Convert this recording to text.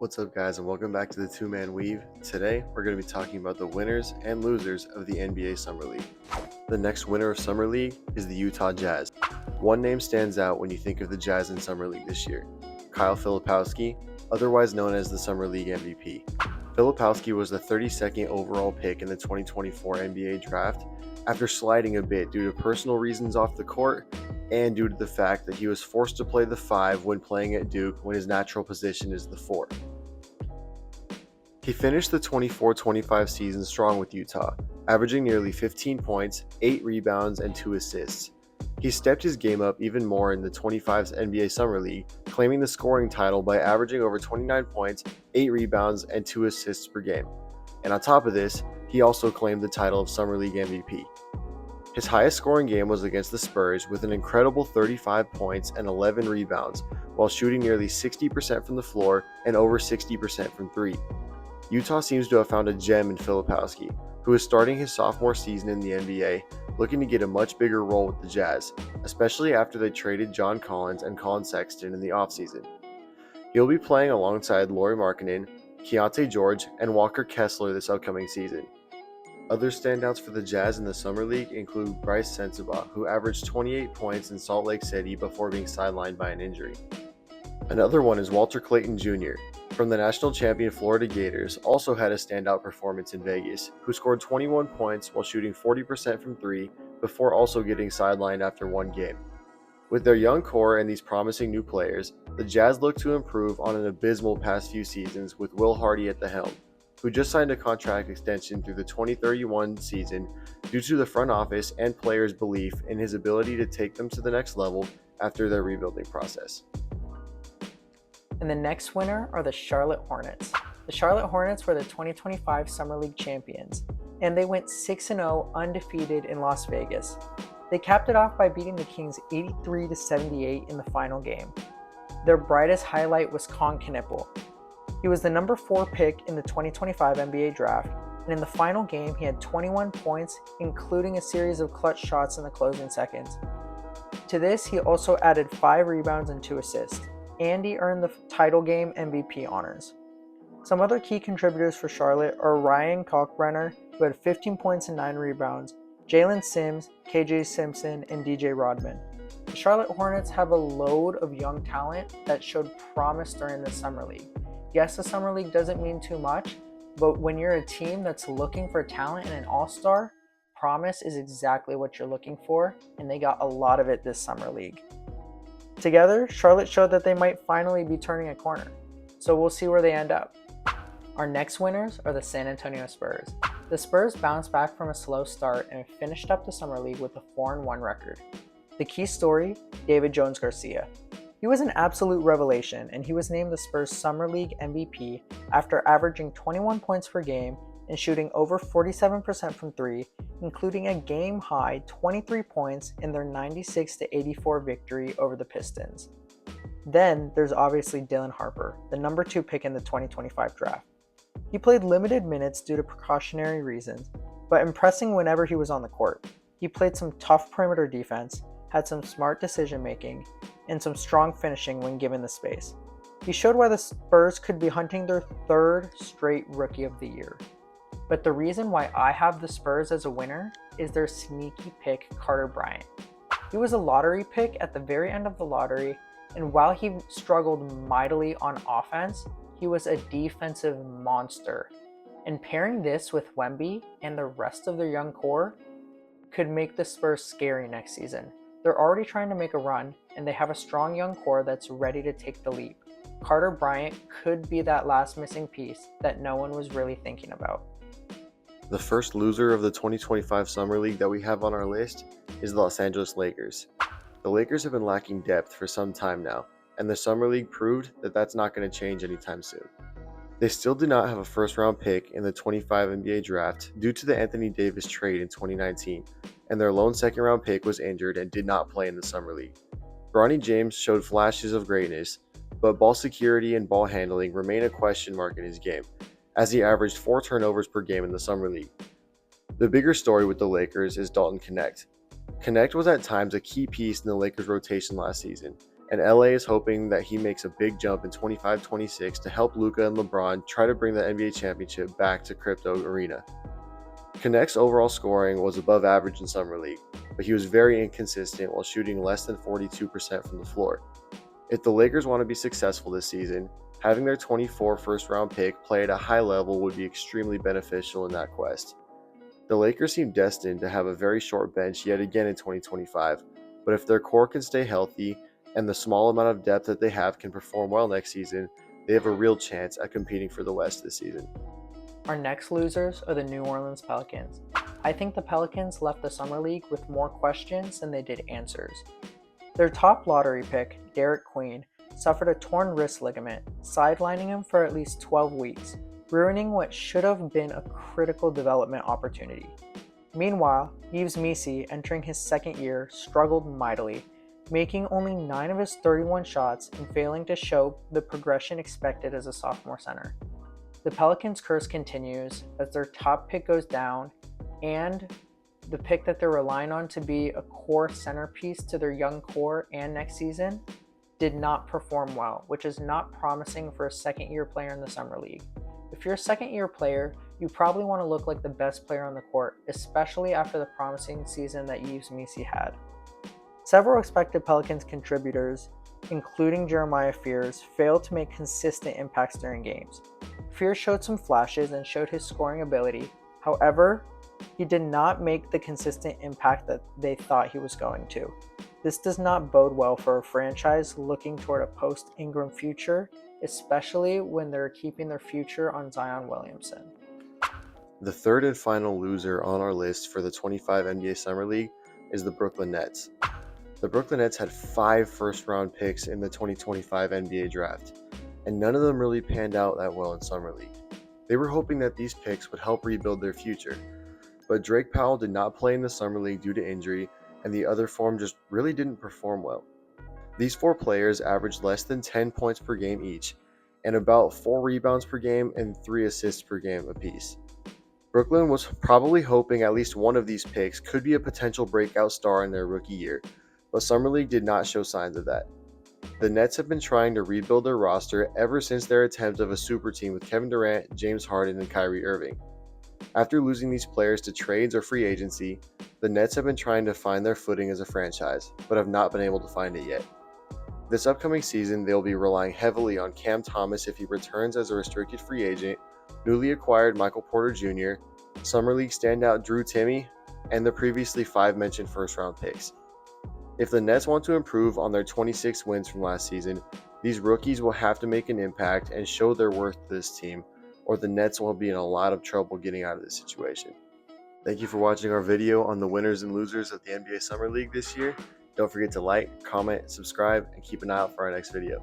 What's up, guys, and welcome back to the Two-Man Weave. Today, we're going to be talking about the winners and losers of the NBA Summer League. The next winner of Summer League is the Utah Jazz. One name stands out when you think of the Jazz in Summer League this year: Kyle Filipowski, otherwise known as the Summer League MVP. Filipowski was the 32nd overall pick in the 2024 NBA Draft after sliding a bit due to personal reasons off the court and due to the fact that he was forced to play the 5 when playing at Duke when his natural position is the 4. He finished the 24-25 season strong with Utah, averaging nearly 15 points, 8 rebounds, and 2 assists. He stepped his game up even more in the 25's NBA Summer League, claiming the scoring title by averaging over 29 points, 8 rebounds, and 2 assists per game. And on top of this, he also claimed the title of Summer League MVP. His highest scoring game was against the Spurs with an incredible 35 points and 11 rebounds, while shooting nearly 60% from the floor and over 60% from 3. Utah seems to have found a gem in Filipowski, who is starting his sophomore season in the NBA, looking to get a much bigger role with the Jazz, especially after they traded John Collins and Colin Sexton in the offseason. He'll be playing alongside Lauri Markkanen, Keontae George, and Walker Kessler this upcoming season. Other standouts for the Jazz in the Summer League include Bryce Sensabaugh, who averaged 28 points in Salt Lake City before being sidelined by an injury. Another one is Walter Clayton Jr., from the national champion Florida Gators, also had a standout performance in Vegas, who scored 21 points while shooting 40% from 3 before also getting sidelined after one game. With their young core and these promising new players, the Jazz look to improve on an abysmal past few seasons with Will Hardy at the helm, who just signed a contract extension through the 2031 season due to the front office and players' belief in his ability to take them to the next level after their rebuilding process. And the next winner are the Charlotte Hornets. The Charlotte Hornets were the 2025 Summer League champions, and they went 6-0 undefeated in Las Vegas. They capped it off by beating the Kings 83-78 in the final game. Their brightest highlight was Con Knipple. He was the number 4 pick in the 2025 NBA Draft, and in the final game he had 21 points, including a series of clutch shots in the closing seconds. To this, he also added 5 rebounds and 2 assists. Andy earned the title game MVP honors. Some other key contributors for Charlotte are Ryan Kalkbrenner, who had 15 points and 9 rebounds, Jalen Sims, KJ Simpson, and DJ Rodman. The Charlotte Hornets have a load of young talent that showed promise during the Summer League. Yes, the Summer League doesn't mean too much, but when you're a team that's looking for talent and an all-star, promise is exactly what you're looking for, and they got a lot of it this Summer League. Together, Charlotte showed that they might finally be turning a corner, so we'll see where they end up. Our next winners are the San Antonio Spurs. The Spurs bounced back from a slow start and finished up the Summer League with a 4-1 record. The key story, David Jones-Garcia. He was an absolute revelation, and he was named the Spurs Summer League MVP after averaging 21 points per game and shooting over 47% from 3, including a game-high 23 points in their 96-84 victory over the Pistons. Then there's obviously Dylan Harper, the number 2 pick in the 2025 draft. He played limited minutes due to precautionary reasons, but impressing whenever he was on the court. He played some tough perimeter defense, had some smart decision-making, and some strong finishing when given the space. He showed why the Spurs could be hunting their 3rd straight Rookie of the Year. But the reason why I have the Spurs as a winner is their sneaky pick, Carter Bryant. He was a lottery pick at the very end of the lottery, and while he struggled mightily on offense, he was a defensive monster. And pairing this with Wemby and the rest of their young core could make the Spurs scary next season. They're already trying to make a run, and they have a strong young core that's ready to take the leap. Carter Bryant could be that last missing piece that no one was really thinking about. The first loser of the 2025 Summer League that we have on our list is the Los Angeles Lakers. The Lakers have been lacking depth for some time now, and the Summer League proved that that's not going to change anytime soon. They still do not have a first-round pick in the 25 NBA Draft due to the Anthony Davis trade in 2019, and their lone second-round pick was injured and did not play in the Summer League. Bronny James showed flashes of greatness, but ball security and ball handling remain a question mark in his game, as he averaged 4 turnovers per game in the Summer League. The bigger story with the Lakers is Dalton Knecht. Knecht was at times a key piece in the Lakers' rotation last season, and LA is hoping that he makes a big jump in 25-26 to help Luka and LeBron try to bring the NBA championship back to Crypto Arena. Connect's overall scoring was above average in Summer League, but he was very inconsistent while shooting less than 42% from the floor. If the Lakers want to be successful this season, having their 24 first-round pick play at a high level would be extremely beneficial in that quest. The Lakers seem destined to have a very short bench yet again in 2025, but if their core can stay healthy and the small amount of depth that they have can perform well next season, they have a real chance at competing for the West this season. Our next losers are the New Orleans Pelicans. I think the Pelicans left the Summer League with more questions than they did answers. Their top lottery pick, Derek Queen, suffered a torn wrist ligament, sidelining him for at least 12 weeks, ruining what should have been a critical development opportunity. Meanwhile, Yves Missi, entering his second year, struggled mightily, making only 9 of his 31 shots and failing to show the progression expected as a sophomore center. The Pelicans' curse continues as their top pick goes down, and the pick that they're relying on to be a core centerpiece to their young core and next season did not perform well, which is not promising for a second-year player in the Summer League. If you're a second-year player, you probably want to look like the best player on the court, especially after the promising season that Yves Missi had. Several expected Pelicans contributors, including Jeremiah Fears, failed to make consistent impacts during games. Fears showed some flashes and showed his scoring ability. However, he did not make the consistent impact that they thought he was going to. This does not bode well for a franchise looking toward a post-Ingram future, especially when they're keeping their future on Zion Williamson. The third and final loser on our list for the 25 NBA Summer League is the Brooklyn Nets. The Brooklyn Nets had 5 first-round picks in the 2025 NBA draft, and none of them really panned out that well in Summer League. They were hoping that these picks would help rebuild their future, but Drake Powell did not play in the Summer League due to injury, and the other form just really didn't perform well. These 4 players averaged less than 10 points per game each, and about 4 rebounds per game and 3 assists per game apiece. Brooklyn was probably hoping at least one of these picks could be a potential breakout star in their rookie year, but Summer League did not show signs of that. The Nets have been trying to rebuild their roster ever since their attempt of a super team with Kevin Durant, James Harden, and Kyrie Irving. After losing these players to trades or free agency, the Nets have been trying to find their footing as a franchise, but have not been able to find it yet. This upcoming season, they'll be relying heavily on Cam Thomas if he returns as a restricted free agent, newly acquired Michael Porter Jr., Summer League standout Drew Timme, and the previously 5 mentioned first-round picks. If the Nets want to improve on their 26 wins from last season, these rookies will have to make an impact and show their worth to this team, or the Nets will be in a lot of trouble getting out of this situation. Thank you for watching our video on the winners and losers of the NBA Summer League this year. Don't forget to like, comment, subscribe, and keep an eye out for our next video.